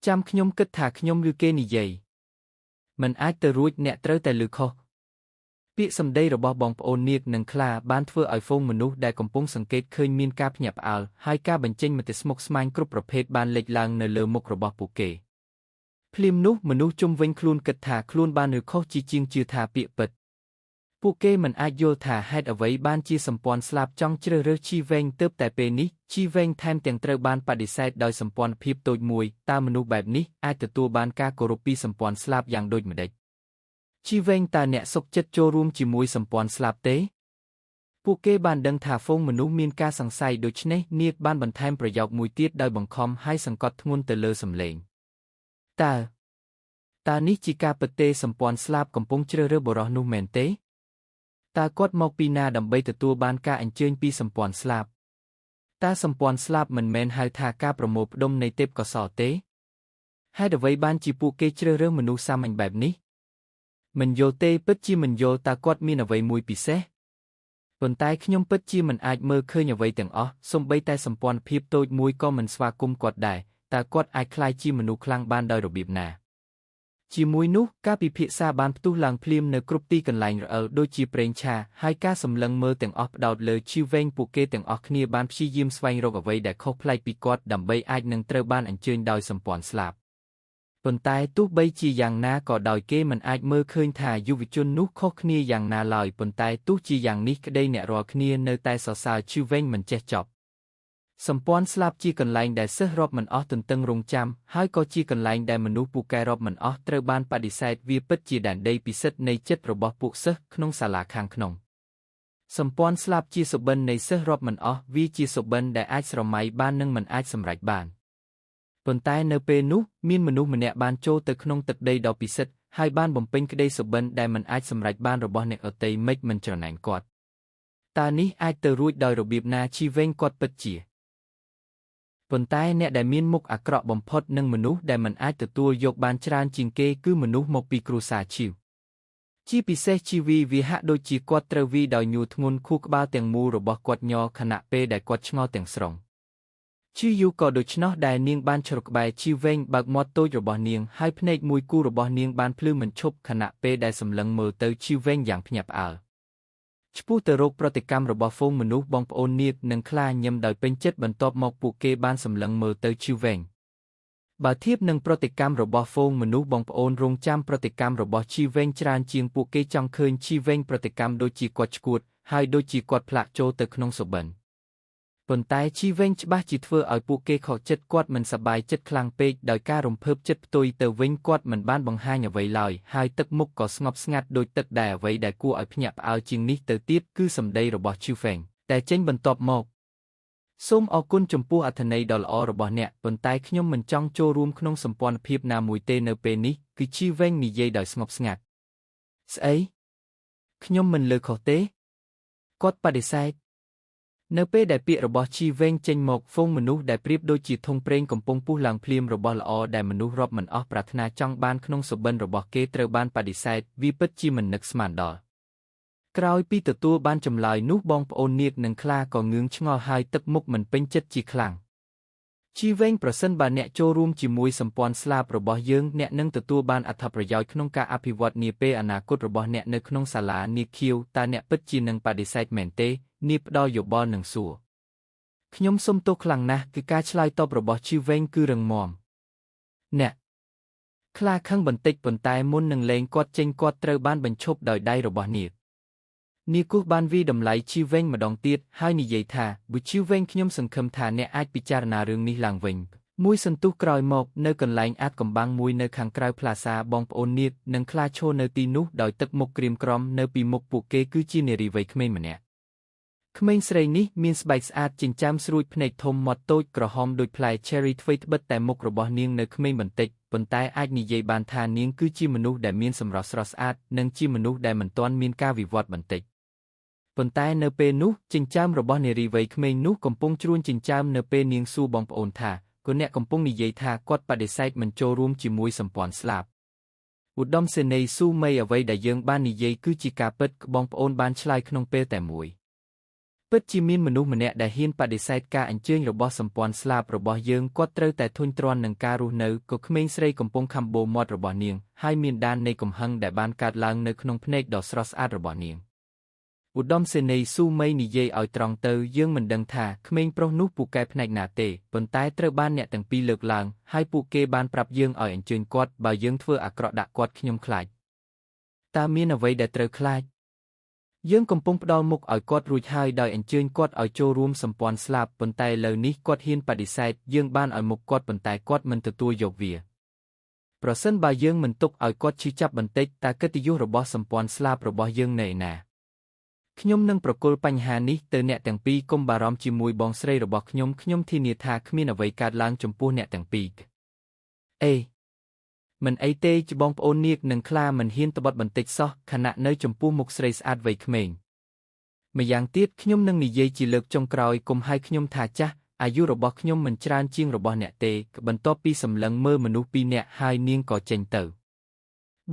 ចាំខ្ញុំគិតថាខ្ញុំឬគេនិយាយមិនអាចទៅរួចអ្នកត្រូវតែឮខុសពាក្យសម្ដីរបស់បងប្អូននាគនិងខ្លាបានធ្វើឲ្យហ្វូងមនុស្សដែលកំពុងសង្កេតឃើញមានការភ្ញាក់ផ្អើលហើយការបញ្ចេញមតិស្មុគស្មាញគ្រប់ប្រភេទបានលេចឡើងនៅលើមុខរបស់ពួកគេភ្លាមនោះមនុស្សជុំវិញខ្លួនគិតថាខ្លួនបានឬខុសជាជាងជឿថាពាក្យពិតពួកគេមិនអាចយល់ថាហេតុអ្វីបានជាសម្ព័ន្ធស្លាប់ចង់ជ្រើសរើសជីវែងទើបតែពេលនេះជីវែងថែមទាំងត្រូវបានបដិសេធដោយសម្ព័ន្ធភាពតូចមួយតើមនុស្សបែបនេះអាចទទួលបានការគោរពពីសម្ព័ន្ធស្លាប់យ៉ាងដូចម្តេចជីវែងតើអ្នកសុខចិត្តចូលរួមជាមួយសម្ព័ន្ធស្លាប់ទេពួកគេបានដឹងថាហ្វូងមនុស្សមានការសង្ស័យដូច្នេះនាគបានបន្ថែមប្រយោគមួយទៀតដោយបង្ខំឲ្យសង្កត់ធ្ងន់ទៅលើសំឡេងតើនេះជាការពិតទេសម្ព័ន្ធស្លាប់កំពុងជ្រើសរើសបុរសនោះមែនទេតើគាត់មកពីណាដើម្បីទទួលបានការអញ្ជើញពីសម្ព័ន្ធស្លាប់តើសម្ព័ន្ធស្លាប់មិនមែនហៅថាការប្រមូលផ្ដុំនៃទេពកោសល្យទេហេតុអ្វីបានជាពួកគេជ្រើសរើសមនុស្សសាមញ្ញបែបនេះមិនយល់ទេពិតជាមិនយល់តើគាត់មានអ្វីមួយពិសេសប៉ុន្តែខ្ញុំពិតជាមិនអាចមើលឃើញអ្វីទាំងអស់សូម្បីតែសម្ព័ន្ធភាពតូចមួយក៏មិនស្វាគមន៍គាត់ដែរតើគាត់អាចក្លាយជាមនុស្សខ្លាំងបានដោយរបៀបណាជាមួយនោះការពិភាក្សាបានផ្ទុះឡើងភ្លាមនៅគ្រប់ទីកន្លែងរអិលដូចជាប្រេងឆាហើយការសម្លឹងមើលទាំងអស់ផ្ដោតលើជីវែងពួកគេទាំងអស់គ្នាបានព្យាយាមស្វែងរកអ្វីដែលខុសប្លែកពីគាត់ដើម្បីអាចនឹងត្រូវបានអញ្ជើញដោយសម្ព័ន្ធស្លាប់ប៉ុន្តែទោះបីជាយ៉ាងណាក៏ដោយគេមិនអាចមើលឃើញថាយុវជននោះខុសគ្នាយ៉ាងណាឡើយប៉ុន្តែទោះជាយ៉ាងនេះក្តីអ្នករាល់គ្នានៅតែសរសើរជីវែងមិនចេះចប់សម្ព័ន្ធស្លាប់ជាកន្លែងដែលសិស្សរាប់មិនអស់ទន្ទឹងរង់ចាំហើយក៏ជាកន្លែងដែលមនុស្សពូកែរាប់មិនអស់ត្រូវបានបដិសេធវាពិតជាដែនដីពិសិដ្ឋនៃចិត្តរបស់ពួកសិស្សក្នុងសាលាខាងក្នុងសម្ព័ន្ធស្លាប់ជាសុបិននៃសិស្សរាប់មិនអស់វាជាសុបិនដែលអាចស្រមៃបាននិងមិនអាចសម្រេចបានប៉ុន្តែនៅពេលនោះមានមនុស្សម្នាក់បានចូលទៅក្នុងទឹកដីដ៏ពិសិដ្ឋហើយបានបំពេញក្តីសុបិនដែលមិនអាចសម្រេចបានរបស់អ្នកដទៃមិនច្រណែនគាត់តើនេះអាចទៅរួចដោយរបៀបណាជីវែងគាត់ពិតជាប៉ុន្តែអ្នកដែលមានមុខអាក្រក់បំផុតនិងមនុស្សដែលមិនអាចទទួលយកបានច្រើនជាងគេគឺមនុស្សមកពីគ្រួសារជីវជាពិសេសជីវីវាហាក់ដូចជាគាត់ត្រូវវីដោយញួរធ្ងន់ខួរក្បាលទាំងមូលរបស់គាត់ញ័រខណៈពេលដែលគាត់ឆ្ងល់ទាំងស្រុងជីយូក៏ដូច្នោះដែរនាងបានជ្រកក្បែរជីវែងបើកមាត់តូចរបស់នាងហើយភ្នែកមួយគូរបស់នាងបានភ្លឺមិនឈប់ខណៈពេលដែលសម្លឹងមើលទៅជីវែងយ៉ាងភ្ញាក់ផ្អើលឆ្ពោះទៅរកប្រតិកម្មរបស់ហ្វូងមនុស្សបងប្អូននាគនិងខ្លាញឹមដោយពេញចិត្តបន្ទាប់មកពួកគេបានសម្លឹងមើលទៅជីវែងបើធៀបនឹងប្រតិកម្មរបស់ហ្វូងមនុស្សបងប្អូនរងចាំប្រតិកម្មរបស់ជីវែងច្រើនជាងពួកគេចង់ឃើញជីវែងប្រតិកម្មដូចជាគាត់ឈួតហើយដូចជាគាត់ផ្លាក់ចូលទៅក្នុងសុបិនប៉ុន្តែជីវែងច្បាស់ជាធ្វើឲ្យពួកគេខកចិត្តគាត់មិនសប្បាយចិត្តខ្លាំងពេកដោយការរំភើបចិត្តផ្ទុយទៅវិញគាត់មិនបានបង្ហាញអ្វីឡើយហើយទឹកមុខក៏ស្ងប់ស្ងាត់ដូចទឹកដែលអ្វីដែលគួរឲ្យភ្ញាក់ផ្អើលជាងនេះទៅទៀតគឺសម្ដីរបស់ជីវែងតែចេញបន្ទាប់មកសូមអរគុណចំពោះអត្ថន័យដ៏ល្អរបស់អ្នកប៉ុន្តែខ្ញុំមិនចង់ចូលរួមក្នុងសម្ព័ន្ធភាពណាមួយទេនៅពេលនេះគឺជីវែងនិយាយដោយស្ងប់ស្ងាត់ស្អីខ្ញុំមិនលើខុសទេគាត់បដិសេធនៅពេលដែលពាក្យរបស់ជីវែងចេញមកហ្វូងមនុស្សដែលប្រៀបដូចជាធុងប្រេងកំពុងពុះឡើងភ្លាមរបស់ល្អដែលមនុស្សរាប់មិនអស់ប្រាថ្នាចង់បានក្នុងសុបិនរបស់គេត្រូវបានបដិសេធវាពិតជាមិននឹកស្មានដល់ក្រោយពីទទួលបានចម្លើយនោះបងប្អូននាគនិងខ្លាក៏ងឿងឆ្ងល់ហើយទឹកមុខមិនពេញចិត្តជាខ្លាំងជីវែងប្រសិនបើអ្នកចូលរួមជាមួយសម្ព័ន្ធស្លាប់របស់យើងអ្នកនឹងទទួលបានអត្ថប្រយោជន៍ក្នុងការអភិវឌ្ឍនាពេលអនាគតរបស់អ្នកនៅក្នុងសាលានាគខៀវតើអ្នកពិតជានឹងបដិសេធមែនទេនាគផ្ដល់យោបល់នឹងសួរខ្ញុំសុំទោសខ្លាំងណាស់គឺការឆ្លើយតបរបស់ជីវែងគឺរឹងមាំអ្នកខ្លាខឹងបន្តិចប៉ុន្តែមុននឹងលែងគាត់ចេញគាត់ត្រូវបានបញ្ឈប់ដោយដៃរបស់នាគគូសបានវិតម្លៃជីវែងម្ដងទៀតហើយនិយាយថាបើជីវែងខ្ញុំសង្ឃឹមថាអ្នកអាចពិចារណារឿងនេះឡើងវិញមួយសន្ទុះក្រោយមកនៅកន្លែងអាថ៌កំបាំងមួយនៅខាងក្រៅផ្លាសាបងប្អូននាគនិងខ្លាឈរនៅទីនោះដោយទឹកមុខក្រៀមក្រំនៅពីមុខពួកគេគឺជានារីវ័យក្មេងម្នាក់ក្មេងស្រីនេះមានស្បែកស្អាតចិញ្ចាំស្រួចភ្នែកធំមាត់តូចក្រហមដូចផ្លែ cherry ថ្វីត្បិតតែមុខរបស់នាងនៅក្មេងបន្តិចប៉ុន្តែអាចនិយាយបានថានាងគឺជាមនុស្សដែលមានសម្រស់ស្រស់ស្អាតនិងជាមនុស្សដែលមិនទាន់មានការវិវត្តបន្តិចប៉ុន្តែនៅពេលនោះចិញ្ចើមរបស់នារីវ័យក្មេងនោះកំពុងជ្រួញចិញ្ចើមនៅពេលនាងសួរបងប្អូនថាក៏អ្នកកំពុងនិយាយថាគាត់បដិសេធមិនចូលរួមជាមួយសម្ព័ន្ធស្លាប់ឧត្តមសេនីយ៍ស៊ូមីអ្វីដែលយើងបាននិយាយគឺជាការពិតបងប្អូនបានឆ្លើយក្នុងពេលតែមួយ ពិតជាមានមនុស្សម្នាក់ដែលហ៊ានបដិសេធការអញ្ជើញរបស់សម្ព័ន្ធស្លាប់របស់យើងគាត់ត្រូវតែធុញទ្រាន់នឹងការរស់នៅក៏ក្មេងស្រីកំពុងខំបូរមាត់របស់នាងហើយមានដាននៃកំហឹងដែលបានកើតឡើងនៅក្នុងភ្នែកដ៏ស្រស់ស្អាតរបស់នាងឧត្តមសេនីយ៍ស៊ូមីនិយាយឲ្យត្រង់ទៅយើងមិនដឹងថាក្មេងប្រុសនោះពូកែផ្នែកណាទេប៉ុន្តែត្រូវបានអ្នកទាំងពីរលើកឡើងហើយពួកគេបានប្រាប់យើងឲ្យអញ្ជើញគាត់បើយើងធ្វើអាក្រក់ដាក់គាត់ខ្ញុំខ្លាចតើមានអ្វីដែលត្រូវខ្លាចយើងកំពុងផ្ដល់មុខឲ្យគាត់រួចហើយដោយអញ្ជើញគាត់ឲ្យចូលរួមសម្ព័ន្ធស្លាប់ប៉ុន្តែឥឡូវនេះគាត់ហ៊ានបដិសេធយើងបានឲ្យមុខគាត់ប៉ុន្តែគាត់មិនទទួលយកវាប្រសិនបើយើងមិនទុកឲ្យគាត់ឈឺចាប់បន្តិចតើកិត្តិយសរបស់សម្ព័ន្ធស្លាប់របស់យើងនៅឯណាខ្ញុំនឹងប្រគល់បញ្ហានេះទៅអ្នកទាំងពីរកុំបារម្ភជាមួយបងស្រីរបស់ខ្ញុំធានាថាគ្មានអ្វីកើតឡើងចំពោះអ្នកទាំងពីរអេមិនអីទេច្បងប្អូននាគនិងខ្លាមិនហ៊ានត្បិតបន្តិចសោះខណៈនៅចំពោះមុខស្រីស្អាតវ័យក្មេងម្យ៉ាងទៀតខ្ញុំនឹងនិយាយជាលើកចុងក្រោយកុំឲ្យខ្ញុំថាចាស់អាយុរបស់ខ្ញុំមិនច្រើនជាងរបស់អ្នកទេបន្ទាប់ពីសម្លឹងមើលមនុស្សពីរនាក់ហើយនាងក៏ចេញទៅ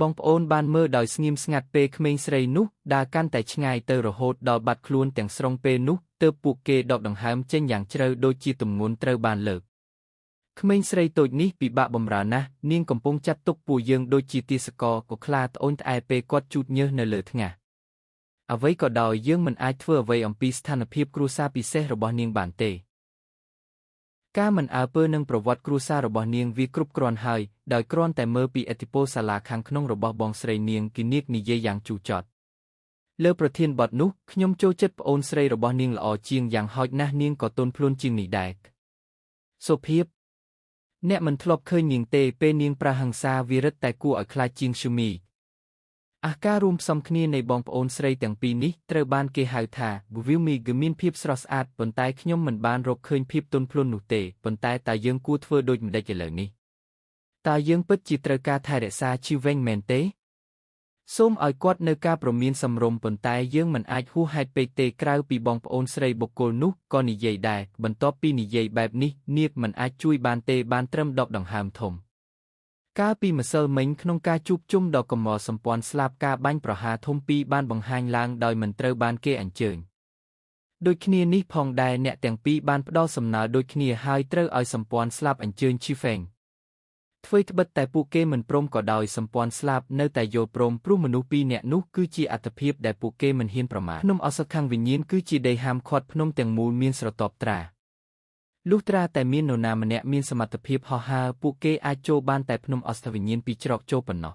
បងប្អូនបានមើលដោយស្ងៀមស្ងាត់ពេលក្មេងស្រីនោះដើរកាន់តែឆ្ងាយទៅរហូតដល់បាត់ខ្លួនទាំងស្រុងពេលនោះទើបពួកគេដកដង្ហើមចេញយ៉ាងជ្រៅដូចជាទម្ងន់ត្រូវបានលើកក្មេងស្រីតូចនេះពិបាកបម្រើណាស់នាងកំពុងចាត់ទុកពួកយើងដូចជាទាសករក៏ខ្លាត្អូញត្អែពេលគាត់ជូតញើសនៅលើថ្ងាសអ្វីក៏ដោយយើងមិនអាចធ្វើអ្វីអំពីស្ថានភាពគ្រួសារពិសេសរបស់នាងបានទេការមិនអើពើនឹងប្រវត្តិគ្រួសាររបស់នាងវាគ្រប់គ្រាន់ហើយដោយគ្រាន់តែមើលពីឥទ្ធិពលសាលាខាងក្នុងរបស់បងស្រីនាងគីនាគនិយាយយ៉ាងជូរចត់លើប្រធានបទនោះខ្ញុំចូលចិត្តប្អូនស្រីរបស់នាងល្អជាងយ៉ាងហោចណាស់នាងក៏ទន់ភ្លន់ជាងនេះដែរសុភាពអ្នកមិនធ្លាប់ឃើញនាងទេពេលនាងប្រហិង្សាវារិតតែគួរឲ្យខ្លាចជាងឈូមីការរួមផ្សំគ្នានៃបងប្អូនស្រីទាំងពីរនេះត្រូវបានគេហៅថាវិវមីគឺមានភាពស្រស់ស្អាតប៉ុន្តែខ្ញុំមិនបានរកឃើញភាពទន់ភ្លន់នោះទេប៉ុន្តែតើយើងគួរធ្វើដូចម្តេចឥឡូវនេះតើយើងពិតជាត្រូវការថែរក្សាជីវវិញមែនទេសូមឲ្យគាត់នៅការប្រមានសម្រុំប៉ុន្តែយើងមិនអាចហួសហេតុពេកទេក្រៅពីបងប្អូនស្រីបុគ្គលនោះក៏និយាយដែរបន្ទាប់ពីនិយាយបែបនេះនាគមិនអាចជួយបានទេបានត្រឹមដកដង្ហើមធំកាលពីម្សិលមិញក្នុងការជួបជុំដ៏កំមសម្ព័ន្ធស្លាប់ការបាញ់ប្រហារធំពីរបានបង្ហាញឡើងដោយមិនត្រូវបានគេអញ្ជើញដូចគ្នានេះផងដែរអ្នកទាំងពីរបានផ្ដល់សំណើដូចគ្នាហើយត្រូវឲ្យសម្ព័ន្ធស្លាប់អញ្ជើញឈីហ្វេងអ្វីត្បិតតែពួកគេមិនព្រមក៏ដោយសម្ព័ន្ធស្លាប់នៅតែយល់ព្រមព្រោះមនុស្សពីរនាក់នោះគឺជាអត្តភាពដែលពួកគេមិនហ៊ានប្រមាថភ្នំអសខាងវិញ្ញាណគឺជាដីហាមឃាត់ភ្នំទាំងមូលមានស្រទាប់ត្រាលុះត្រាតែមាននរណាម្នាក់មានសមត្ថភាពហោះហើរពួកគេអាចចូលបានតែភ្នំអស្ថវិញ្ញាណពីច្រកចូលប៉ុណ្ណោះ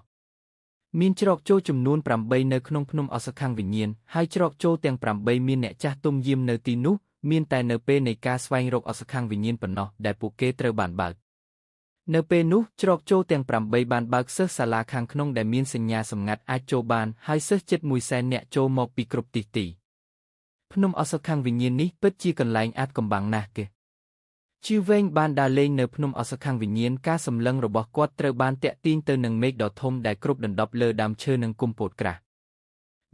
មានច្រកចូលចំនួន8នៅក្នុងភ្នំអសខាងវិញ្ញាណហើយច្រកចូលទាំង8មានអ្នកចាស់ទុំយាមនៅទីនោះមានតែនៅពេលនៃការស្វែងរកអសខាងវិញ្ញាណប៉ុណ្ណោះដែលពួកគេត្រូវបានបើកនៅពេលនោះច្រកចូលទាំង8បានបើកសិស្សសាលាខាងក្នុងដែលមានសញ្ញាសម្ងាត់អាចចូលបានហើយសិស្សជិត100,000នាក់ចូលមកពីគ្រប់ទិសទីភ្នំអសខាងវិញ្ញាណនេះពិតជាកន្លែងអាថ៌កំបាំងណាស់គេជីវវែងបានដើរលេងនៅភ្នំអសខាងវិញ្ញាណការសម្លឹងរបស់គាត់ត្រូវបានតាក់ទាញទៅនឹងមេឃដ៏ធំដែលគ្របដណ្ដប់លើដើមឈើនិងគុម្ពោតក្រាស់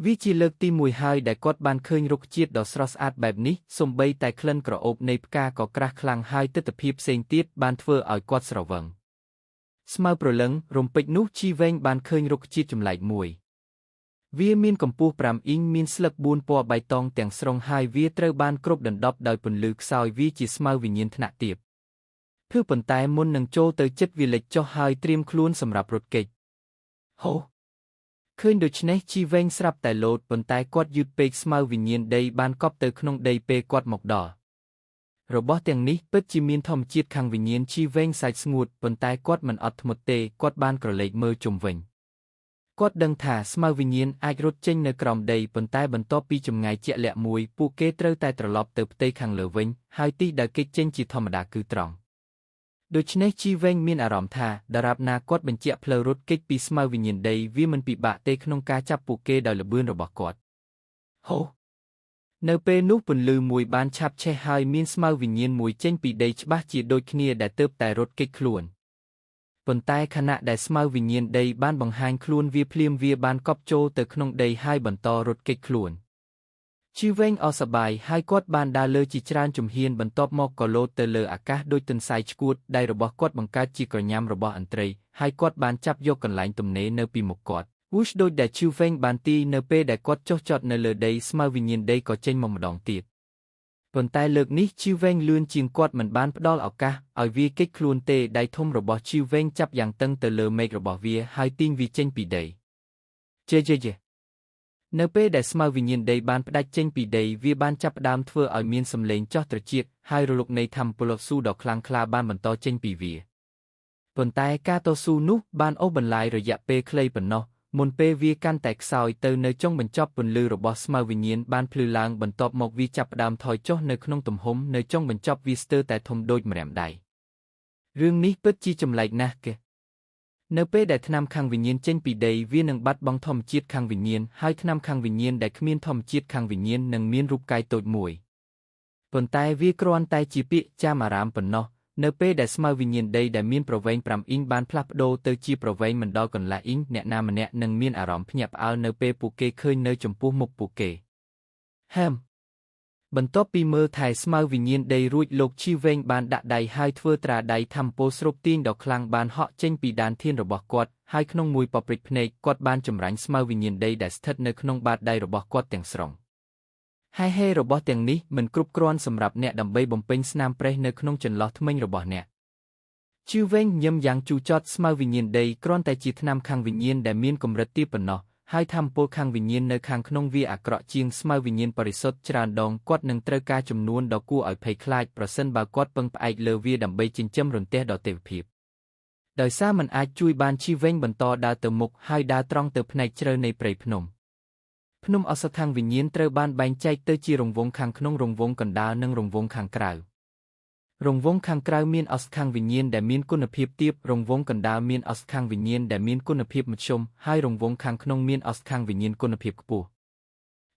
វាជាលើកទី1ហើយដែលគាត់បានឃើញរុក្ខជាតិដ៏ស្រស់ស្អាតបែបនេះសូម្បីតែក្លិនក្រអូបនៃផ្កាក៏ក្រាស់ខ្លាំងហើយទិដ្ឋភាពផ្សេងទៀតបានធ្វើឲ្យគាត់ស្រវឹងស្មៅប្រលឹងរំពេចនោះជីវែងបានឃើញរុក្ខជាតិចម្លែកមួយវាមានកម្ពស់5អ៊ីងមានស្លឹក4ពណ៌បៃតងទាំងស្រុងហើយវាត្រូវបានគ្របដណ្ដប់ដោយពន្លឺខ្សោយវាជាស្មៅវិញ្ញាណថ្នាក់ទាបប៉ុន្តែមុននឹងចូលទៅចិត្តវាលិចចុះហើយត្រៀមខ្លួនសម្រាប់រត់គេចហូឃើញដូច្នេះជីវែងស្រាប់តែលោតប៉ុន្តែគាត់យឺតពេកស្មៅវិញ្ញាណដីបានកប់ទៅក្នុងដីពេលគាត់មកដល់របស់ទាំងនេះពិតជាមានធម្មជាតិខាងវិញ្ញាណជីវែងសាច់ស្ងួតប៉ុន្តែគាត់មិនអត់ធ្មត់ទេគាត់បានក្រឡេកមើលជុំវិញគាត់ដឹងថាស្មៅវិញ្ញាណអាចរត់ចេញនៅក្រោមដីប៉ុន្តែបន្ទាប់ពីចម្ងាយជាក់លាក់មួយពួកគេត្រូវតែត្រឡប់ទៅផ្ទៃខាងលើវិញហើយទីដែលគេចចេញជាធម្មតាគឺត្រង់ដូច្នេះជីវែងមានអារម្មណ៍ថាដរាបណាគាត់បញ្ជាក់ផ្លូវរត់គេចពីស្មៅវិញ្ញាណដីវាមិនពិបាកទេក្នុងការចាប់ពួកគេដោយល្បឿនរបស់គាត់ហូនៅពេលនោះពន្លឺមួយបានឆាបឆេះហើយមានស្មៅវិញ្ញាណមួយចេញពីដីច្បាស់ជាដូចគ្នាដែលទើបតែរត់គេចខ្លួនប៉ុន្តែខណៈដែលស្មៅវិញ្ញាណដីបានបង្ហាញខ្លួនវាភ្លាមវាបានកប់ចូលទៅក្នុងដីហើយបន្តរត់គេចខ្លួនជីវែងអស់សប្បាយហើយគាត់បានដើរលើជាច្រើនជំហានបន្ទាប់មកក៏លោតទៅលើអាកាសដូចទន្សាយឆ្កួតដៃរបស់គាត់បង្កើតជាក្រញាំរបស់ឥន្ទ្រីហើយគាត់បានចាប់យកកន្លែងទំនេរនៅពីមុខគាត់វូសដូចដែលជីវែងបានទីនៅពេលដែលគាត់ចុះចតនៅលើដីស្មៅវិញ្ញាណដីក៏ចេញមកម្ដងទៀត ប៉ុន្តែលើកនេះជីវវែងលឿនជាងគាត់មិនបានផ្ដល់ឱកាសឲ្យវាគេចខ្លួនទេដៃធំរបស់ជីវវែងចាប់យ៉ាងតឹងទៅលើមេឃរបស់វាហើយទាញវាចេញពីដីជេនៅពេលដែលស្មៅវិញ្ញាណដីបានផ្ដាច់ចេញពីដីវាបានចាប់ផ្ដើមធ្វើឲ្យមានសំឡេងចោះត្រចៀកហើយរលកនៃថាមពលស៊ូដ៏ខ្លាំងក្លាបានបន្តចេញពីវាប៉ុន្តែការតស៊ូនោះបានអូសបន្លាយរយៈពេលខ្លីប៉ុណ្ណោះមុនពេលវាកាន់តែខ្សោយទៅនៅចុងបញ្ចប់ពន្លឺរបស់ស្មៅវិញ្ញាណបានភ្លឺឡើងបន្ទាប់មកវាចាប់ផ្ដើមថយចុះនៅក្នុងទំហំនៅចុងបញ្ចប់វាស្ទើរតែធំដូចម្រាមដៃរឿងនេះពិតជាចម្លែកណាស់គេនៅពេលដែលថ្នាំខាងវិញ្ញាណចេញពីដីវានឹងបាត់បង់ធម្មជាតិខាងវិញ្ញាណហើយថ្នាំខាងវិញ្ញាណដែលគ្មានធម្មជាតិខាងវិញ្ញាណនឹងមានរូបកាយតូចមួយប៉ុន្តែវាគ្រាន់តែជាពាក្យចាមអារាមប៉ុណ្ណោះនៅពេលដែលស្មៅវិញ្ញាណដីដែលមានប្រវែង5អ៊ីងបានផ្លាស់ប្ដូរទៅជាប្រវែងមិនដល់កន្លះអ៊ីងអ្នកណាម្នាក់នឹងមានអារម្មណ៍ភ្ញាក់ផ្អើលនៅពេលពួកគេឃើញនៅចំពោះមុខពួកគេបន្ទាប់ពីមើលថែស្មៅវិញ្ញាណដីរួចលោកជីវែងបានដាក់ដៃហើយធ្វើត្រាដៃថាមពលស្រូបទាញដ៏ខ្លាំងបានហក់ចេញពីដានធានរបស់គាត់ហើយក្នុងមួយប៉ព្រិចភ្នែកគាត់បានចម្រាញ់ស្មៅវិញ្ញាណដីដែលស្ថិតនៅក្នុងបាតដៃរបស់គាត់ទាំងស្រុងហើយហេរបស់ទាំងនេះមិនគ្រប់គ្រាន់សម្រាប់អ្នកដើម្បីបំពេញស្នាមប្រេះនៅក្នុងចន្លោះធ្មេញរបស់អ្នកជីវវែងញឹមយ៉ាងជូរចត់ស្មៅវិញ្ញាណដីគ្រាន់តែជាថ្នាំខាងវិញ្ញាណដែលមានកម្រិតទាបប៉ុណ្ណោះហើយថាមពលខាងវិញ្ញាណនៅខាងក្នុងវាអាក្រក់ជាងស្មៅវិញ្ញាណបរិសុទ្ធច្រើនដងគាត់នឹងត្រូវការចំនួនដ៏គួរឲ្យភ័យខ្លាចប្រសិនបើគាត់ពឹងផ្អែកលើវាដើម្បីចិញ្ចឹមរន្ទះដ៏ទេវភាពដោយសារมันអាចជួយបានជីវវែងបន្តដើរទៅមុខហើយដើរត្រង់ទៅផ្នែកជ្រៅនៃព្រៃភ្នំឱសថខាងវិញ្ញាណត្រូវបានបែងចែកទៅជារង្វង់ខាងក្នុងរង្វង់កណ្ដាលនិងរង្វង់ខាងក្រៅរង្វង់ខាងក្រៅមានឱសថខាងវិញ្ញាណដែលមានគុណភាពទាបរង្វង់កណ្ដាលមានឱសថខាងវិញ្ញាណដែលមានគុណភាពមធ្យមហើយរង្វង់ខាងក្នុងមានឱសថខាងវិញ្ញាណគុណភាពខ្ពស់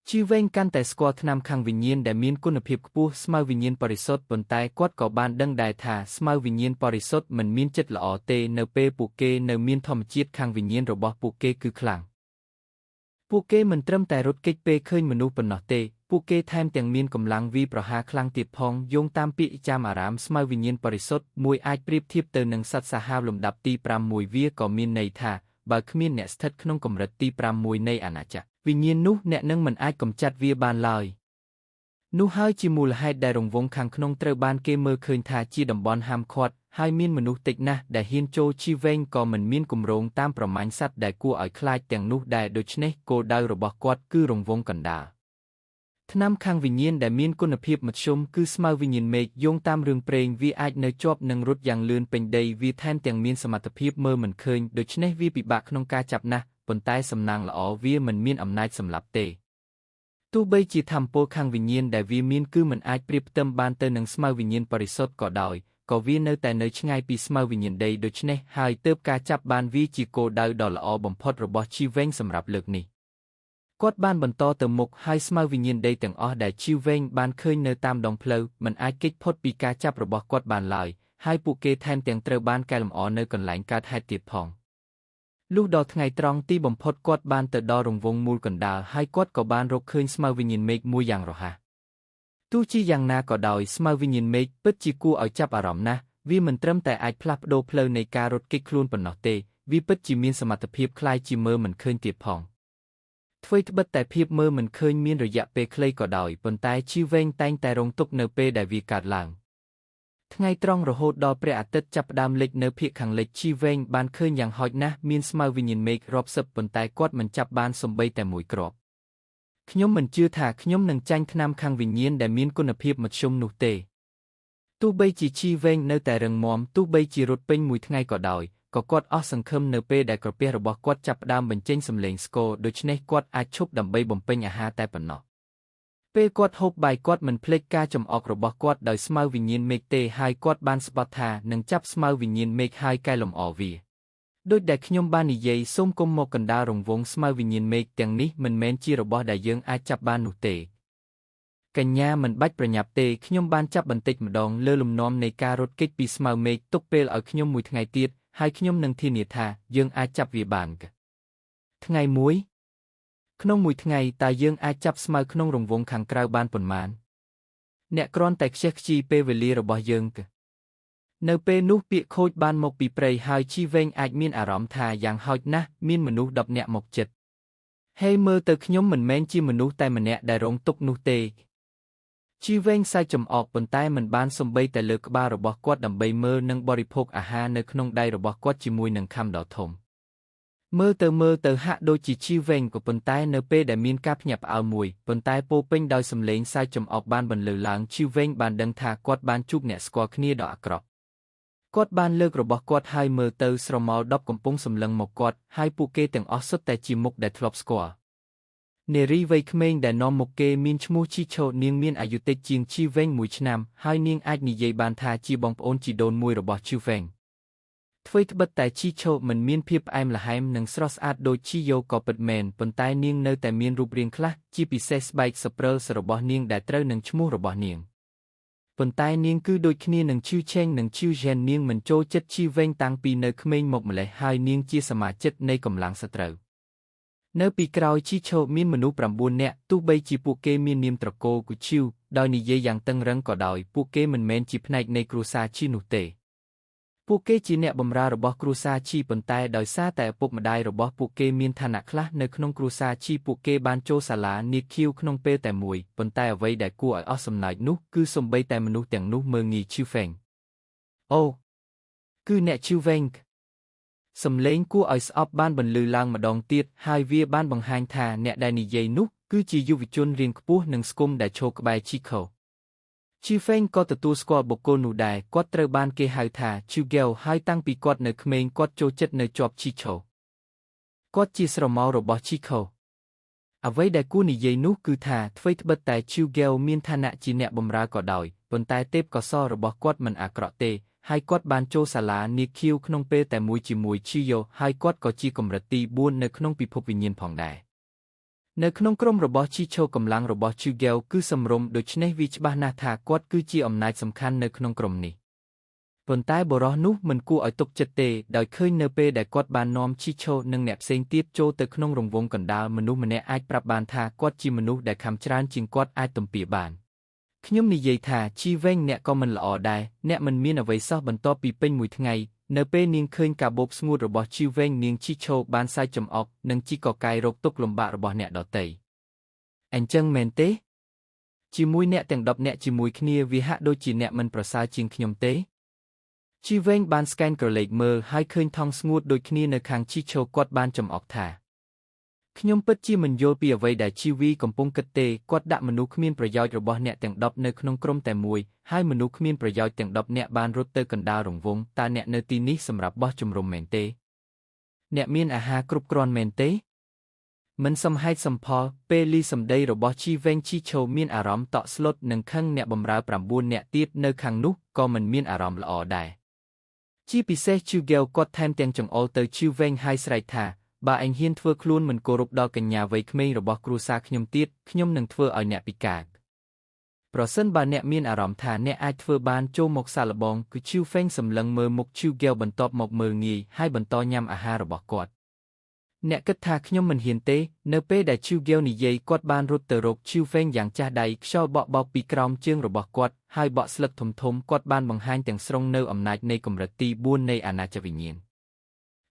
ជីវវែងកាន់តែស្គាល់ថ្នាំខាងវិញ្ញាណដែលមានគុណភាពខ្ពស់ស្មៅវិញ្ញាណបរិសុទ្ធប៉ុន្តែគាត់ក៏បានដឹងដែរថាស្មៅវិញ្ញាណបរិសុទ្ធមិនមានចិត្តល្អទេនៅពេលពួកគេនៅមានធម្មជាតិខាងវិញ្ញាណរបស់ពួកគេគឺខ្លាំងពួកគេមិនត្រឹមតែរត់គេចពេលឃើញមនុស្សប៉ុណ្ណោះទេពួកគេថែមទាំងមានកម្លាំងវាយប្រហារខ្លាំងទៀតផងយោងតាមពាក្យចាមអារាមស្មៅវិញ្ញាណបរិសុទ្ធមួយអាចប្រៀបធៀបទៅនឹងសត្វសាហាវលំដាប់ទី5មួយវាក៏មានន័យថាបើគ្មានអ្នកស្ថិតក្នុងកម្រិតទី5មួយនៃអាណាចក្រវិញ្ញាណនោះអ្នកនឹងមិនអាចកម្ចាត់វាបានឡើយនោះហើយជាមូលហេតុដែលរង្វង់ខាងក្នុងត្រូវបានគេមើលឃើញថាជាតំបន់ហាមឃាត់ហើយមានមនុស្សតិចណាស់ដែលហ៊ានចូលជីវវែងក៏មិនមានគម្រោងតាមប្រមាញ់សត្វដែលគួរឲ្យខ្លាចទាំងនោះដែរដូច្នេះគោលដៅរបស់គាត់គឺរង្វង់កណ្ដាលថ្នាំខាងវិញ្ញាណដែលមានគុណភាពមធ្យមគឺស្មៅវិញ្ញាណមេឃយោងតាមរឿងព្រេងវាអាចនៅជាប់នឹងរត់យ៉ាងលឿនពេញដីវាថែមទាំងមានសមត្ថភាពមើលមិនឃើញដូច្នេះវាពិបាកក្នុងការចាប់ណាស់ប៉ុន្តែសំណាងល្អវាមិនមានអំណាចសម្លាប់ទេទោះបីជាថាមពលខាងវិញ្ញាណដែលវាមានគឺមិនអាចប្រៀបផ្ទឹមបានទៅនឹងស្មៅវិញ្ញាណបរិសុទ្ធក៏ដោយក៏វានៅតែនៅឆ្ងាយពីស្មៅវិញ្ញាណដីដូច្នេះហើយទើបការចាប់បានវាជាគោលដៅដ៏ល្អបំផុតរបស់ជីវវែងសម្រាប់លើកនេះគាត់បានបន្តទៅមុខហើយស្មៅវិញ្ញាណដីទាំងអស់ដែលជីវវែងបានឃើញនៅតាមដងផ្លូវមិនអាចគេចផុតពីការចាប់របស់គាត់បានឡើយហើយពួកគេថែមទាំងត្រូវបានកែលម្អនៅកន្លែងកើតហេតុទៀតផងលុះដល់ថ្ងៃត្រង់ទីបំផុតគាត់បានទៅដល់រង្វង់មូលកណ្ដាលហើយគាត់ក៏បានរកឃើញស្មៅវិញ្ញាណមេឃមួយយ៉ាងរហ័សទោះជាយ៉ាងណាក៏ដោយស្មៅវិញ្ញាណមេឃពិតជាគួរឲ្យចាប់អារម្មណ៍ណាស់វាមិនត្រឹមតែអាចផ្លាស់ប្ដូរផ្លូវនៃការរត់គេចខ្លួនប៉ុណ្ណោះទេវាពិតជាមានសមត្ថភាពคล้ายជាមើលមិនឃើញទៀតផងអ្វីត្បិតតែភាពមើលមិនឃើញមានរយៈពេលខ្លីក៏ដោយប៉ុន្តែជីវវែងតែងតែរងទុក្ខនៅពេលដែលវាកើតឡើងថ្ងៃត្រង់រហូតដល់ព្រះអាទិត្យចាប់ផ្ដើមលិចនៅភាគខាងលិចជីវវែងបានឃើញយ៉ាងហោចណាស់មានស្មៅវិញ្ញាណមេឃរាប់សិបប៉ុន្តែគាត់មិនចាប់បានសូម្បីតែមួយគ្រាប់ខ្ញុំមិនជឿថាខ្ញុំនឹងចាញ់ថ្នាំខាងវិញ្ញាណដែលមានគុណភាពមធ្យមនោះទេទោះបីជាជីវវែងនៅតែរឹងមាំទោះបីជារត់ពេញមួយថ្ងៃក៏ដោយក៏គាត់អស់សង្ឃឹមនៅពេលដែលក្រពះរបស់គាត់ចាប់ផ្ដើមបញ្ចេញសំឡេងស្គរដូច្នេះគាត់អាចឈប់ដើម្បីបំពេញអាហារតែប៉ុណ្ណោះពេលគាត់ហូបបាយគាត់មិនភ្លេចការចំអករបស់គាត់ដោយស្មៅវិញ្ញាណមេឃទេហើយគាត់បានស្បត់ថានឹងចាប់ស្មៅវិញ្ញាណមេឃហើយកែលម្អវាដូចដែលខ្ញុំបាននិយាយសូមកុំមកកណ្ដាលរង្វង់ស្មៅវិញ្ញាណមេឃទាំងនេះមិនមែនជារបស់ដែលយើងអាចចាប់បាននោះទេកញ្ញាមិនបាច់ប្រញាប់ទេខ្ញុំបានចាប់បន្តិចម្ដងលើលំនាំនៃការរត់គេចពីស្មៅមេឃទុកពេលឲ្យខ្ញុំមួយថ្ងៃទៀតហើយខ្ញុំនឹងធានាថាយើងអាចចាប់វាបានថ្ងៃមួយក្នុងមួយថ្ងៃតើយើងអាចចាប់ស្មៅក្នុងរង្វង់ខាងក្រៅបានប៉ុន្មានអ្នកគ្រាន់តែខ្ជិះខ្ជីពេលវេលារបស់យើងនៅពេលនោះពាក្យខូចបានមកពីព្រៃហើយជីវវែងអាចមានអារម្មណ៍ថាយ៉ាងហោចណាស់មានមនុស្ស10នាក់មកជិតហេមើលទៅខ្ញុំមិនមែនជាមនុស្សតែម្នាក់ដែលរងទុក្ខនោះទេ ជីវែងសាច់ចំអកប៉ុន្តែមិនបានសំបីតែលើក្បាលរបស់គាត់ដើម្បីមើលនិងបរិភោគអាហារនៅក្នុងដៃរបស់គាត់ជាមួយនឹងខាំដ៏ធំមើលទៅហាក់ដូចជាជីវែងក៏ប៉ុន្តែនៅពេលដែលមានការភ្ញាក់ផ្អើលមួយប៉ុន្តែពោពេញដោយសំឡេងសាច់ចំអកបានបន្លឺឡើងជីវែងបានដឹងថាគាត់បានជួបអ្នកស្គាល់គ្នាដ៏អាក្រក់គាត់បានលើករបស់គាត់ហើយមើលទៅស្រមោល10កំពុងសម្លឹងមកគាត់ហើយពួកគេទាំងអស់សុទ្ធតែជាមុខដែលធ្លាប់ស្គាល់នារីវ័យក្មេងដែលនាំមុខគេមានឈ្មោះជីឆូនាងមានអាយុតិចជាងជីវែង1 ឆ្នាំហើយនាងអាចនិយាយបានថាជាបងប្អូនជីដូនមួយរបស់ជីវែងអ្វីត្បិតតែជីឆូមិនមានភាពផ្អែមល្ហែមនិងស្រស់ស្អាតដូចជីយ៉ូក៏ពិតមែនប៉ុន្តែនាងនៅតែមានរូបរាងខ្លះជាពិសេសស្បែកសព្រើលរបស់នាងដែលត្រូវនឹងឈ្មោះរបស់នាងប៉ុន្តែនាងគឺដូចគ្នានឹងឈឺឆេងនិងឈឺហ្សែននាងមិនចូលចិត្តជីវែងតាំងពីនៅក្មេងមកម្លេះហើយនាងជាសមាជិកនៃកម្លាំងសត្រូវនៅពីក្រោយជីឆូមានមនុស្ស9 នាក់ទោះបីជាពួកគេមាននាមត្រកូលគូឈីវដោយនិយាយយ៉ាងតឹងរឹងក៏ដោយពួកគេមិនមែនជាផ្នែកនៃគ្រួសារឈីនោះទេពួកគេជាអ្នកបម្រើរបស់គ្រួសារឈីប៉ុន្តែដោយសារតែឪពុកម្ដាយរបស់ពួកគេមានឋានៈខ្លះនៅក្នុងគ្រួសារឈីពួកគេបានចូលសាលានាគីវក្នុងពេលតែមួយប៉ុន្តែអ្វីដែលគួរឲ្យអស់សំណើចនោះគឺសូម្បីតែមនុស្សទាំងនោះមើលងាយឈីវែងអូគឺអ្នកឈីវែងសំឡេងគួរឲ្យស្អប់បានបន្លឺឡើងម្ដងទៀតហើយវាបានបង្ហាញថាអ្នកដែលនិយាយនោះគឺជាយុវជនរាងខ្ពស់និងស្គមដែលឈរក្បែរជីខូជីវែងក៏ទទួលស្គាល់បុគ្គលនោះដែរគាត់ត្រូវបានគេហៅថាឈូហ្គេវហើយតាំងពីគាត់នៅក្មេងគាត់ចូលចិត្តនៅជាប់ជីឆូគាត់ជាស្រមោលរបស់ជីខូអ្វីដែលគួរនិយាយនោះគឺថាអ្វីត្បិតតែឈូហ្គេវមានឋានៈជាអ្នកបម្រើក៏ដោយប៉ុន្តែទេពកោសល្យរបស់គាត់មិនអាក្រក់ទេហើយគាត់បានចូលសាលានាគីវក្នុងពេលតែមួយជាមួយឈីយ៉ូហើយគាត់ក៏ជាកម្រិតទី4នៅក្នុងពិភពវិញ្ញាណផងដែរនៅក្នុងក្រុមរបស់ជីឆូកម្លាំងរបស់ឈូហ្គេវគឺសម្រុំដូច្នេះវាច្បាស់ណាស់ថាគាត់គឺជាអំណាចសំខាន់នៅក្នុងក្រុមនេះប៉ុន្តែបុរសនោះមិនគួរឲ្យទុកចិត្តទេដោយឃើញនៅពេលដែលគាត់បាននាំឈីឆូនិងអ្នកផ្សេងទៀតចូលទៅក្នុងរង្វង់កណ្ដាលមនុស្សម្នាក់អាចប្រាប់បានថាគាត់ជាមនុស្សដែលខំច្រើនជាងគាត់អាចទំពាបានខ្ញុំនិយាយថាជីវែងអ្នកក៏មិនល្អដែរអ្នកមិនមានអ្វីសោះបន្ទាប់ពីពេញមួយថ្ងៃនៅពេលនាងឃើញការបូបស្ងួតរបស់ជីវែងនាងជីឆូបានសាច់ចំអកនិងជីកកាយរកទុកលំបាករបស់អ្នកដទៃអញ្ចឹងមែនទេជាមួយអ្នកទាំង10នាក់ជាមួយគ្នាវាហាក់ដូចជាអ្នកមិនប្រសើរជាងខ្ញុំទេជីវែងបានស្កែនក្រឡេកមើលហើយឃើញថង់ស្ងួតដូចគ្នានៅខាងជីឆូគាត់បានចំអកថាខ្ញុំពិតជាមិនយល់ពីអ្វីដែលជីវីកំពុងគិតទេគាត់ដាក់មនុស្សគ្មានប្រយោជន៍របស់អ្នកទាំង10នៅក្នុងក្រុមតែមួយហើយមនុស្សគ្មានប្រយោជន៍ទាំង10នាក់បានរត់ទៅកណ្ដាលរង្វង់តើអ្នកនៅទីនេះសម្រាប់បោះជំរំមែនទេអ្នកមានអាហារគ្រប់គ្រាន់មែនទេមិនសមហេតុសមផលពេលលីសម្ដីរបស់ជីវែងជីឆូមានអារម្មណ៍តក់ស្លុតនិងខឹងអ្នកបម្រើ9នាក់ទៀតនៅខាងនោះក៏មិនមានអារម្មណ៍ល្អដែរជាពិសេសឈូហ្គេវគាត់ថែមទាំងចង្អុលទៅជីវែងហើយស្រែកថាបើឯងហ៊ានធ្វើខ្លួនមិនគោរពដល់កញ្ញាវ័យក្មេងរបស់គ្រួសារខ្ញុំទៀតខ្ញុំនឹងធ្វើឲ្យអ្នកពិការប្រសិនបើអ្នកមានអារម្មណ៍ថាអ្នកអាចធ្វើបានចូលមកសាឡបងគឺឈូហ្វេងសម្លឹងមើលមុខឈូហ្គេវបន្ទាប់មកមើលងាយហើយបន្តញ៉ាំអាហាររបស់គាត់អ្នកគិតថាខ្ញុំមិនហ៊ានទេនៅពេលដែលឈូហ្គេវនិយាយគាត់បានរត់ទៅរកឈូហ្វេងយ៉ាងចាស់ដៃខ្យល់បក់បោកពីក្រោមជើងរបស់គាត់ហើយបក់ស្លឹកធំគាត់បានបង្ហាញទាំងស្រុងនៅអំណាចនៃកម្រិតទី4នៃអាណាចក្រវិញ្ញាណ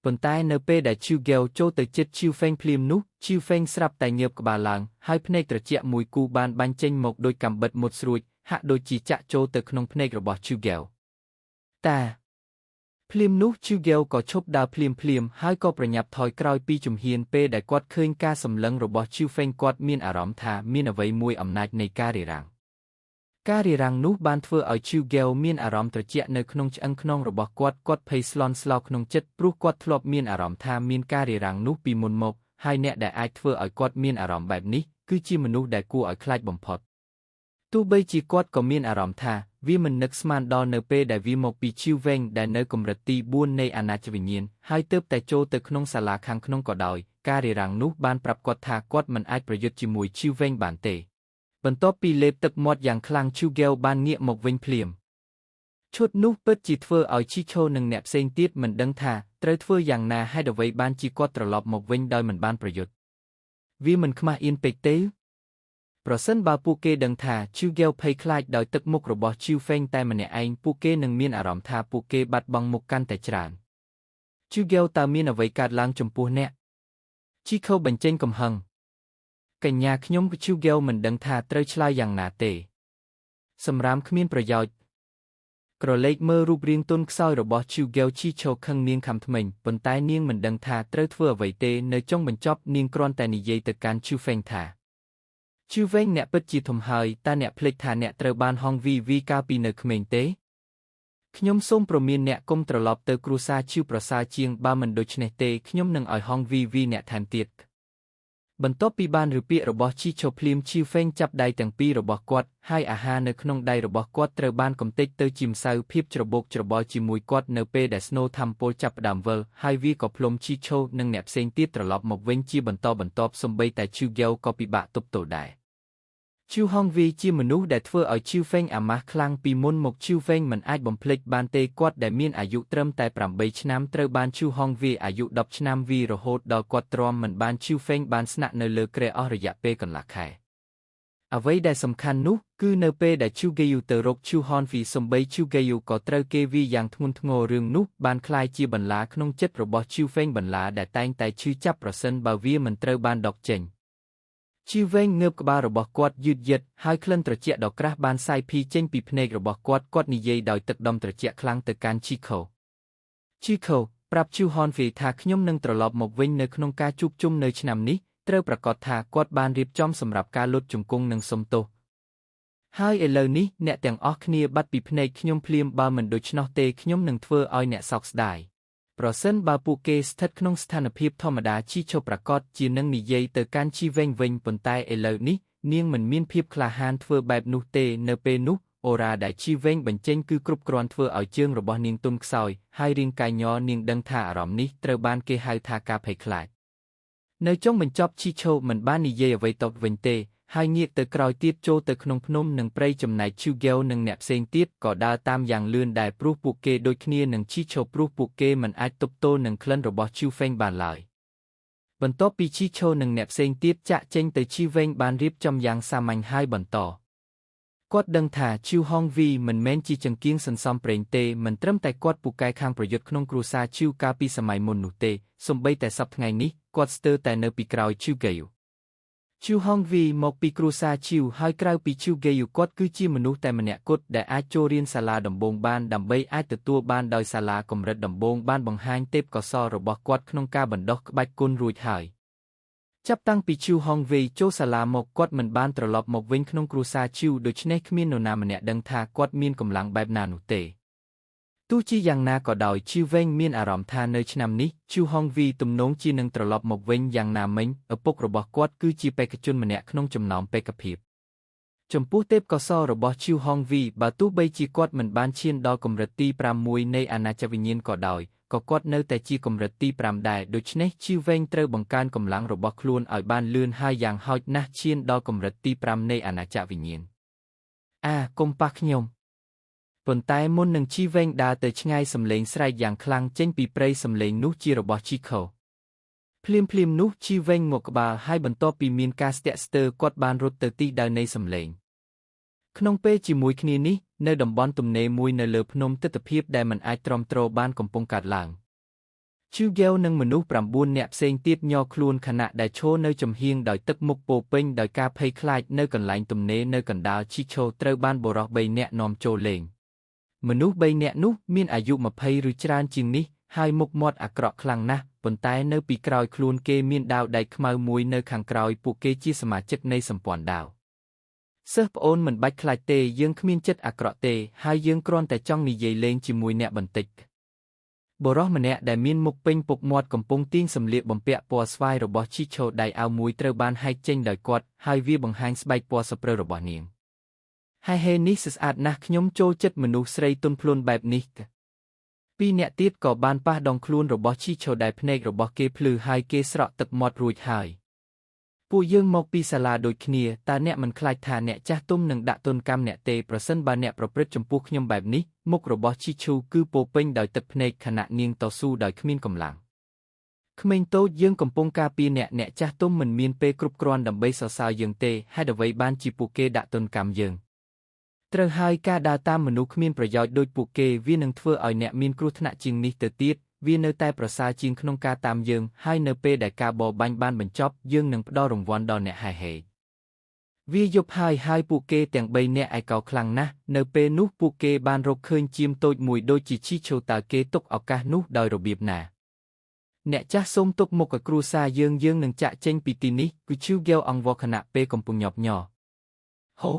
ប៉ុន្តែនៅពេលដែលឈូហ្គេវចូលទៅជិតឈូហ្វេងភ្លាមនោះឈូហ្វេងស្រាប់តែញើបក្បាលឡើងហើយភ្នែកត្រជាក់មួយគូបានបាញ់ចេញមកដោយកាំបិតមុតស្រួចហាក់ដូចជាចាក់ចូលទៅក្នុងភ្នែករបស់ឈូហ្គេវតាភ្លាមនោះឈូហ្គេវក៏ឈប់ដើរភ្លាមហើយក៏ប្រញាប់ថយក្រោយពីជំហានពេលដែលគាត់ឃើញការសម្លឹងរបស់ឈូហ្វេងគាត់មានអារម្មណ៍ថាមានអ្វីមួយអំណាចនៃការរារាំងការរារាំងនោះបានធ្វើឲ្យឈូហ្គេវមានអារម្មណ៍ត្រជាក់នៅក្នុងឆ្អឹងខ្នងរបស់គាត់ភ័យស្លន់ស្លោក្នុងចិត្តព្រោះគាត់ធ្លាប់មានអារម្មណ៍ថាមានការរារាំងនោះពីមុនមកហើយអ្នកដែលអាចធ្វើឲ្យគាត់មានអារម្មណ៍បែបនេះគឺជាមនុស្សដែលគួរឲ្យខ្លាចបំផុតទោះបីជាគាត់ក៏មានអារម្មណ៍ថាវាមិននឹកស្មានដល់នៅពេលដែលវាមកពីឈីវែងដែលនៅកម្រិតទី4នៃអាណាចក្រវិញ្ញាណហើយទើបតែចូលទៅក្នុងសាលាខាងក្នុងក៏ដោយការរារាំងនោះបានប្រាប់គាត់ថាគាត់មិនអាចប្រយុទ្ធជាមួយឈីវែងបានទេបន្ទាប់ពីលេបទឹកមាត់យ៉ាងខ្លាំងឈូហ្គេវបានងាកមកវិញភ្លាមឈុតនោះពិតជាធ្វើឲ្យជីឆូនិងអ្នកផ្សេងទៀតមិនដឹងថាត្រូវធ្វើយ៉ាងណាហេតុអ្វីបានជាគាត់ត្រឡប់មកវិញដោយមិនបានប្រយុទ្ធវាមិនខ្មាស់អៀនពេកទេប្រសិនបើពួកគេដឹងថាឈូហ្គេវភ័យខ្លាចដោយទឹកមុខរបស់ឈីវហ្វេងតែម្នាក់ឯងពួកគេនឹងមានអារម្មណ៍ថាពួកគេបាត់បង់មុខកាន់តែច្រើនឈូហ្គេវតើមានអ្វីកើតឡើងចំពោះអ្នកជីខូបញ្ចេញកំហឹងកញ្ញាខ្ញុំឈូហ្គេវមិនដឹងថាត្រូវឆ្លើយយ៉ាងណាទេ សម្រាមគ្មានប្រយោជន៍ក្រឡេកមើលរូបរាងទន់ខ្សោយរបស់ឈូហ្គេវឈីឈូខឹងនាងខំថ្មិញប៉ុន្តែនាងមិនដឹងថាត្រូវធ្វើអ្វីទេនៅចុងបញ្ចប់នាងគ្រាន់តែនិយាយទៅកាន់ឈូហ្វេងថាឈូហ្វេងអ្នកពិតជាធំហើយតើអ្នកភ្លេចថាអ្នកត្រូវបានហងវីកាលពីនៅក្មេងទេខ្ញុំសូមព្រមានអ្នកកុំត្រឡប់ទៅគ្រួសារឈូប្រសើរជាងបើមិនដូច្នេះទេខ្ញុំនឹងឲ្យហងវីអ្នកថែមទៀតបន្ទាប់ពីបានឬពាក្យរបស់ឈីឈូភ្លាមឈីហ្វេងចាប់ដៃទាំងពីររបស់គាត់ហើយអាហារនៅក្នុងដៃរបស់គាត់ត្រូវបានកំទេចទៅជាម្សៅភាពច្របូកច្របល់ជាមួយគាត់នៅពេលដែលស្នូថាំពលចាប់ផ្ដើមវិលហើយវាក៏ផ្លុំឈីឈូនិងអ្នកផ្សេងទៀតត្រឡប់មកវិញជាបន្តបន្ទាប់សូម្បីតែឈូហ្គេវក៏ពិបាកទប់ទល់ដែរឈូហងវីជាមនុស្សដែលធ្វើឲ្យឈូហ្វេងអាម៉ាស់ខ្លាំងពីមុនមកឈូហ្វេងមិនអាចបំភ្លេចបានទេគាត់ដែលមានអាយុត្រឹមតែ8ឆ្នាំត្រូវបានឈូហងវីអាយុ10ឆ្នាំវីរហូតដល់គាត់ទ្រាំមិនបានឈូហ្វេងបានស្នាក់នៅលើគ្រែអស់រយៈពេលកន្លះខែអ្វីដែលសំខាន់នោះគឺនៅពេលដែលឈូហ្គេយូទៅរកឈូហនវីសំបីឈូហ្គេយូក៏ត្រូវគេវាយ៉ាងធ្ងន់ធ្ងររឿងនោះបានคล้ายជាបន្លាក្នុងចិត្តរបស់ឈូហ្វេងបន្លាដែលតែងតែឈឺចាប់ប្រសិនបើវាមិនត្រូវបានដកចេញឈីវែងងើបក្បាលរបស់គាត់យឺតយ៉ាត់ហើយក្លិនត្រជាក់ដ៏ក្រាស់បានសាយភីចេញពីភ្នែករបស់គាត់និយាយដោយទឹកដមត្រជាក់ខ្លាំងទៅកាន់ឈីខូប្រាប់ឈូហនវីថាខ្ញុំនឹងត្រឡប់មកវិញនៅក្នុងការជួបជុំនៅឆ្នាំនេះត្រូវប្រាកដថាគាត់បានរៀបចំសម្រាប់ការលុតជង្គង់និងសុំទោសហើយឥឡូវនេះអ្នកទាំងអស់គ្នាបាត់ពីភ្នែកខ្ញុំភ្លាមបើមិនដូច្នោះទេខ្ញុំនឹងធ្វើឲ្យអ្នកសោកស្ដាយប្រសិនបើពួកគេស្ថិតក្នុងស្ថានភាពធម្មតាឈីឈូប្រកាសជានឹងនិយាយទៅកាន់ឈីវែងវិញប៉ុន្តែឥឡូវនេះនាងមិនមានភាពក្លាហានធ្វើបែបនោះទេនៅពេលនោះអូរ៉ាដែលឈីវែងបញ្ចេញគឺគ្រប់គ្រាន់ធ្វើឲ្យជើងរបស់នាងទន់ខ្សោយហើយរាងកាយញ័រនាងដឹងថាអារម្មណ៍នេះត្រូវបានគេហៅថាការភ័យខ្លាចនៅចុងបញ្ចប់ឈីឈូមិនបាននិយាយអ្វីតបវិញទេហើយងាកទៅក្រោយទៀតចូលទៅក្នុងភ្នំនិងព្រៃចំណែកឈូហ្គេវនិងអ្នកផ្សេងទៀតក៏ដើរតាមយ៉ាងលឿនដែរព្រោះពួកគេដូចគ្នានឹងឈីឈូព្រោះពួកគេមិនអាចទប់ទល់នឹងក្លិនរបស់ឈូហ្វេងបានឡើយបន្ទាប់ពីឈីឈូនិងអ្នកផ្សេងទៀតចាក់ចេញទៅឈីវែងបានរៀបចំយ៉ាងសាមញ្ញហើយបន្តគាត់ដឹងថាឈូហងវីមិនមែនជាចង្គៀងសន្សំប្រេងទេមិនត្រឹមតែគាត់ពូកែខាងប្រយុទ្ធក្នុងគ្រួសារឈូកាលពីសម័យមុននោះទេសូម្បីតែសប្តាហ៍ថ្ងៃនេះគាត់ស្ទើរតែនៅពីក្រោយឈូហ្គេវឈូហងវីមកពីគ្រួសារឈូហើយក្រៅពីឈូហ្គេយូគាត់គឺជាមនុស្សតែម្នាក់គត់ដែលអាចចូលរៀនសាលាដំបូងបានដើម្បីអាចទទួលបានដោយសាលាកម្រិតដំបូងបានបង្ហាញទេពកោសល្យរបស់គាត់ក្នុងការបណ្ដុះក្បាច់គុណរួចហើយចាប់តាំងពីឈូហងវីចូលសាលាមកគាត់មិនបានត្រឡប់មកវិញក្នុងគ្រួសារឈូដូច្នេះគ្មាននរណាម្នាក់ដឹងថាគាត់មានកម្លាំងបែបណានោះទេទោះជាយ៉ាងណាក៏ដោយឈីវែងមានអារម្មណ៍ថានៅឆ្នាំនេះឈូហងវីទំនងជានឹងត្រឡប់មកវិញយ៉ាងណាមិញឪពុករបស់គាត់គឺជាបេក្ខជនម្នាក់ក្នុងចំណោមបេក្ខភាពចំពោះទេពកោសល្យរបស់ឈូហងវីបើទោះបីជាគាត់មិនបានឈានដល់កម្រិតទី6នៃអាណាចក្រវិញ្ញាណក៏ដោយក៏គាត់នៅតែជាកម្រិតទី5ដែរដូច្នេះឈីវែងត្រូវបង្កើនកម្លាំងរបស់ខ្លួនឲ្យបានលឿនហើយយ៉ាងហោចណាស់ឈានដល់កម្រិតទី5នៃអាណាចក្រវិញ្ញាណកុំប៉ះខ្ញុំប៉ុន្តែមុននឹងឈីវែងដើរទៅឆ្ងាយសំឡេងស្រែកយ៉ាងខ្លាំងចេញពីព្រៃសំឡេងនោះជារបស់ឈីខូភ្លាមនោះឈីវែងងក់ក្បាលហើយបន្ទាប់ពីមានការស្ទាក់ស្ទើរគាត់បានរត់ទៅទីដៅនៃសំឡេងក្នុងពេលជាមួយគ្នានេះនៅតំបន់ទំនេរមួយនៅលើភ្នំទិដ្ឋភាពដែលមិនអាចទ្រាំទ្របានកំពុងកើតឡើងឈូហ្គេវនិងមនុស្ស9នាក់ផ្សេងទៀតញ័រខ្លួនខណៈដែលឈរនៅចំហៀងដោយទឹកមុខពោពេញដោយការភ័យខ្លាចនៅកន្លែងទំនេរនៅកណ្ដាលឈីឈូត្រូវបានបុរស3នាក់នាំចូលលេងមនុស្ស3នាក់នោះមានអាយុ20ឬច្រើនជាងនេះហើយមុខមាត់អាក្រក់ខ្លាំងណាស់ប៉ុន្តែនៅពីក្រោយខ្លួនគេមានដាវដែកខ្មៅមួយនៅខាងក្រោយពួកគេជាសមាជិកនៃសម្ព័ន្ធដាវសិស្សប្អូនមិនបាច់ខ្លាចទេយើងគ្មានចិត្តអាក្រក់ទេហើយយើងគ្រាន់តែចង់និយាយលេងជាមួយអ្នកបន្តិចបុរសម្នាក់ដែលមានមុខពេញពុកមាត់កំពុងទាញសម្លៀកបំពាក់ពណ៌ស្វាយរបស់ឈីឈូដៃអាវមួយត្រូវបានហែកចេញដោយគាត់ហើយវាបង្ហាញស្បែកពណ៌សព្រើរបស់នាងហេនេះស្អាតណាស់ខ្ញុំចូលចិត្តមនុស្សស្រីទន់ភ្លន់បែបនេះពីរនាក់ទៀតក៏បានប៉ះដងខ្លួនរបស់ឈីឈូដែលភ្នែករបស់គេភ្លឺហើយគេស្រក់ទឹកមាត់រួចហើយពួកយើងមកពីសាលាដូចគ្នាតើអ្នកមិនខ្លាចថាអ្នកចាស់ទុំនឹងដាក់ទណ្ឌកម្មអ្នកទេប្រសិនបើអ្នកប្រព្រឹត្តចំពោះខ្ញុំបែបនេះមុខរបស់ឈីឈូគឺពោពេញដោយទឹកភ្នែកខណៈនាងតស៊ូដោយគ្មានកម្លាំងក្មេងតូចយើងកំពុងការពារអ្នកចាស់ទុំមិនមានពេលគ្រប់គ្រាន់ដើម្បីសរសើរយើងទេហេតុអ្វីបានជាពួកគេដាក់ទណ្ឌកម្មយើងត្រូវហើយការដើរតាមមនុស្សគ្មានប្រយោជន៍ដូចពួកគេវានឹងធ្វើឲ្យអ្នកមានគ្រោះថ្នាក់ជាងនេះទៅទៀតវានៅតែប្រសើរជាងក្នុងការតាមយើងហើយនៅពេលដែលការបរបាញ់បានបញ្ចប់យើងនឹងផ្ដល់រង្វាន់ដល់អ្នកហែហេ វាយប់ហើយពួកគេទាំង3នាក់ឯកោខ្លាំងណាស់នៅពេលនោះពួកគេបានរកឃើញជាមតូចមួយដូចជាឈីឈូតើគេទុកឱកាសនោះដោយរបៀបណាអ្នកចាស់សូមទុកមុខឲ្យគ្រួសារយើងនឹងចាក់ចេញពីទីនេះគឺឈូហ្គាវអង្វរខណៈពេលកំពុងញាប់ញ័រហូ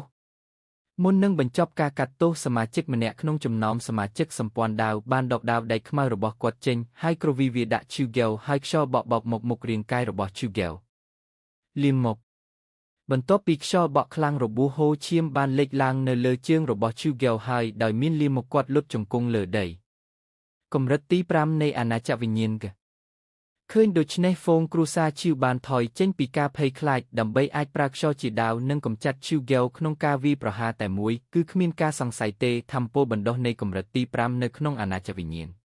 មុននឹងបញ្ចប់ការកាត់ទោសសមាជិកម្នាក់ក្នុងចំណោមសមាជិកសម្ព័ន្ធដាវបានដកដាវដៃខ្មៅរបស់គាត់ចេញហើយគ្រវីវាដាក់ឈូហ្គាវហើយខ្យល់បក់មកមុខរាងកាយរបស់ឈូហ្គាវលៀមមកបន្ទាប់ពីខ្យល់បក់ខ្លាំងរបួសហូរឈាមបានលេចឡើងនៅលើជើងរបស់ឈូហ្គាវហើយដោយមានលៀមមកគាត់លុតជង្គង់លើដីកម្រិតទី5នៃអាណាចក្រវិញ្ញាណកឃើញដូច្នេះហ្វូងគ្រួសារឈីវបានថយចេញពីការភ័យខ្លាចដើម្បីអាចប្រើខ្យល់ជាដាវនិងកម្ចាត់ឈូហ្គាវក្នុងការវាយប្រហារតែមួយគឺគ្មានការសង្ស័យទេថាមពលបណ្ដុះនៃកម្រិតទី5នៅក្នុងអាណាចក្រវិញ្ញាណ